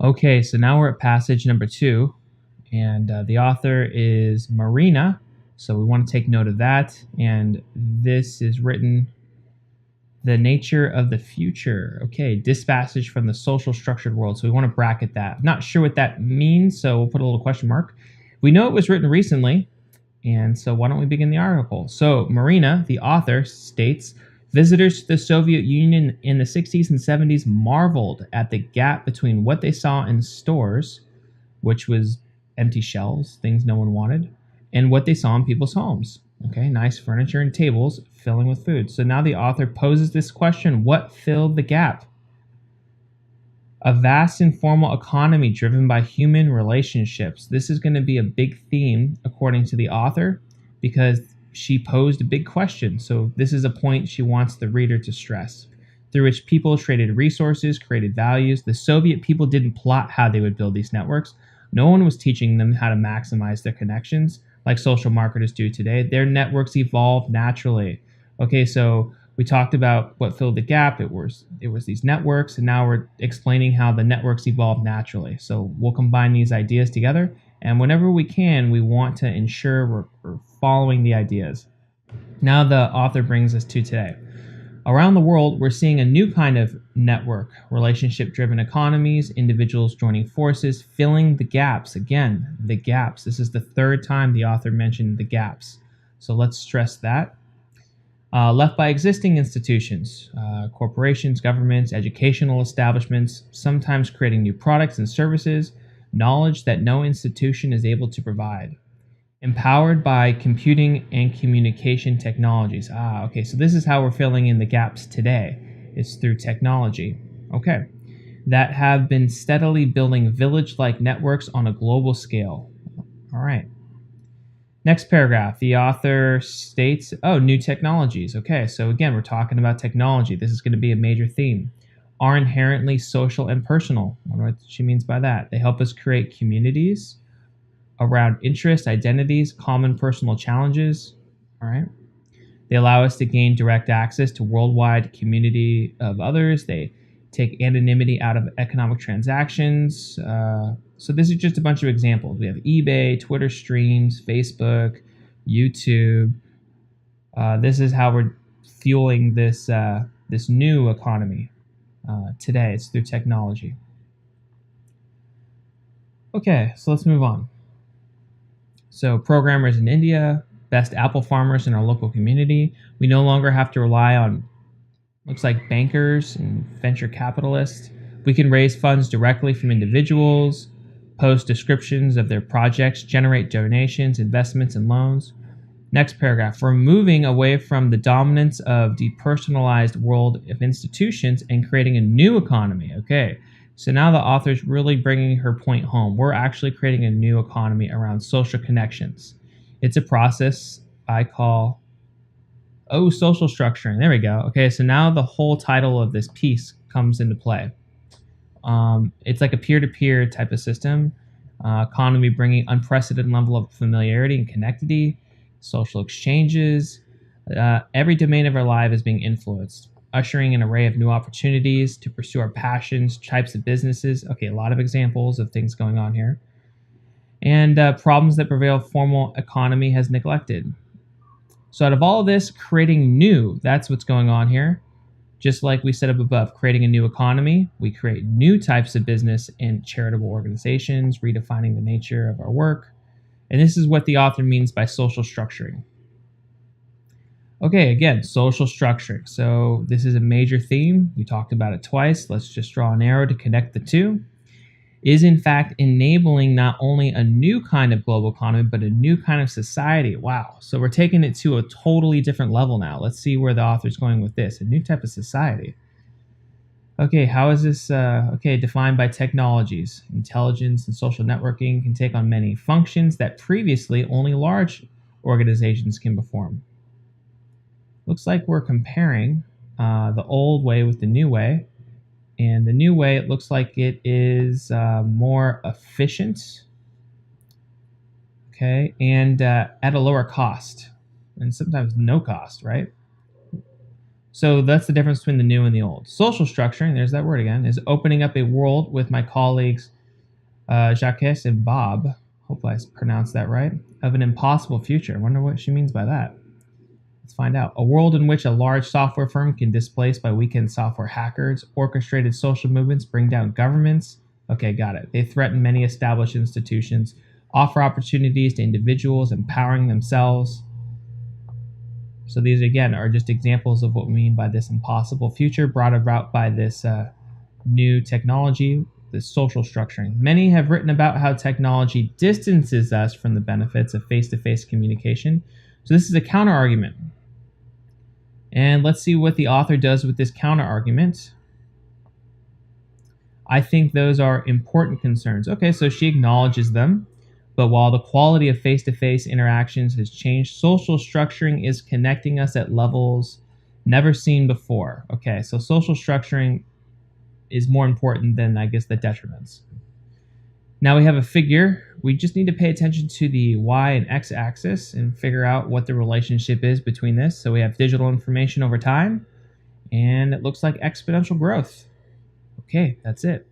Okay, so now we're at passage number 2, and the author is Marina. So we want to take note of that. And this is written The Nature of the Future. Okay, this passage from the social structured world. So we want to bracket that. I'm not sure what that means, so we'll put a little question mark. We know it was written recently, and so why don't we begin the article? So Marina, the author, states visitors to the Soviet Union in the 60s and 70s marveled at the gap between what they saw in stores, which was empty shelves, things no one wanted, and what they saw in people's homes. Okay, nice furniture and tables filling with food. So now the author poses this question: what filled the gap? A vast informal economy driven by human relationships. This is going to be a big theme, according to the author, because she posed a big question. So, this is a point she wants the reader to stress. Through which people traded resources, created values. The Soviet people didn't plot how they would build these networks. No one was teaching them how to maximize their connections like social marketers do today. Their networks evolved naturally. Okay, so we talked about what filled the gap. It was these networks, and now we're explaining how the networks evolved naturally. So we'll combine these ideas together, and whenever we can, we want to ensure we're following the ideas. Now the author brings us to today. Around the world, we're seeing a new kind of network, relationship-driven economies, individuals joining forces, filling the gaps. Again, the gaps. This is the third time the author mentioned the gaps. So let's stress that. Left by existing institutions, corporations, governments, educational establishments, sometimes creating new products and services, knowledge that no institution is able to provide. Empowered by computing and communication technologies. Okay, so this is how we're filling in the gaps today. It's through technology. Okay, that have been steadily building village-like networks on a global scale. All right. Next paragraph, the author states, new technologies. Okay, so again, we're talking about technology. This is going to be a major theme. Are inherently social and personal. I don't know what she means by that. They help us create communities around interests, identities, common personal challenges. All right. They allow us to gain direct access to worldwide community of others. They take anonymity out of economic transactions. So this is just a bunch of examples. We have eBay, Twitter streams, Facebook, YouTube. This is how we're fueling this new economy today. It's through technology. Okay, so let's move on. So programmers in India, best apple farmers in our local community. We no longer have to rely on, looks like, bankers and venture capitalists. We can raise funds directly from individuals, post descriptions of their projects, generate donations, investments, and loans. Next paragraph. We're moving away from the dominance of depersonalized world of institutions and creating a new economy. Okay. So now the author's really bringing her point home. We're actually creating a new economy around social connections. It's a process I call, social structuring. There we go. Okay, so now the whole title of this piece comes into play. It's like a peer-to-peer type of system. Economy bringing unprecedented level of familiarity and connectivity, social exchanges. Every domain of our life is being influenced, ushering an array of new opportunities to pursue our passions, types of businesses. Okay, a lot of examples of things going on here. And problems that prevail formal economy has neglected. So out of all of this, creating new, that's what's going on here. Just like we said up above, creating a new economy, we create new types of business and charitable organizations, redefining the nature of our work. And this is what the author means by social structuring. Okay, again, social structuring. So this is a major theme. We talked about it twice. Let's just draw an arrow to connect the two. Is in fact enabling not only a new kind of global economy, but a new kind of society. Wow. So we're taking it to a totally different level now. Let's see where the author's going with this. A new type of society. Okay, how is this defined by technologies? Intelligence and social networking can take on many functions that previously only large organizations can perform. Looks like we're comparing the old way with the new way. And the new way, it looks like it is more efficient, okay, and at a lower cost, and sometimes no cost, right? So that's the difference between the new and the old. Social structuring, there's that word again, is opening up a world with my colleagues Jacques and Bob, hopefully I pronounced that right, of an impossible future. I wonder what she means by that. Let's find out. A world in which a large software firm can displace by weekend software hackers, orchestrated social movements bring down governments. Okay, got it. They threaten many established institutions, offer opportunities to individuals, empowering themselves. So these, again, are just examples of what we mean by this impossible future brought about by this new technology, this social structuring. Many have written about how technology distances us from the benefits of face-to-face communication. So this is a counter-argument. And let's see what the author does with this counter-argument. I think those are important concerns. Okay, so she acknowledges them. But while the quality of face-to-face interactions has changed, social structuring is connecting us at levels never seen before. Okay, so social structuring is more important than, I guess, the detriments. Now we have a figure. We just need to pay attention to the y and x axis and figure out what the relationship is between this. So we have digital information over time, and it looks like exponential growth. Okay, that's it.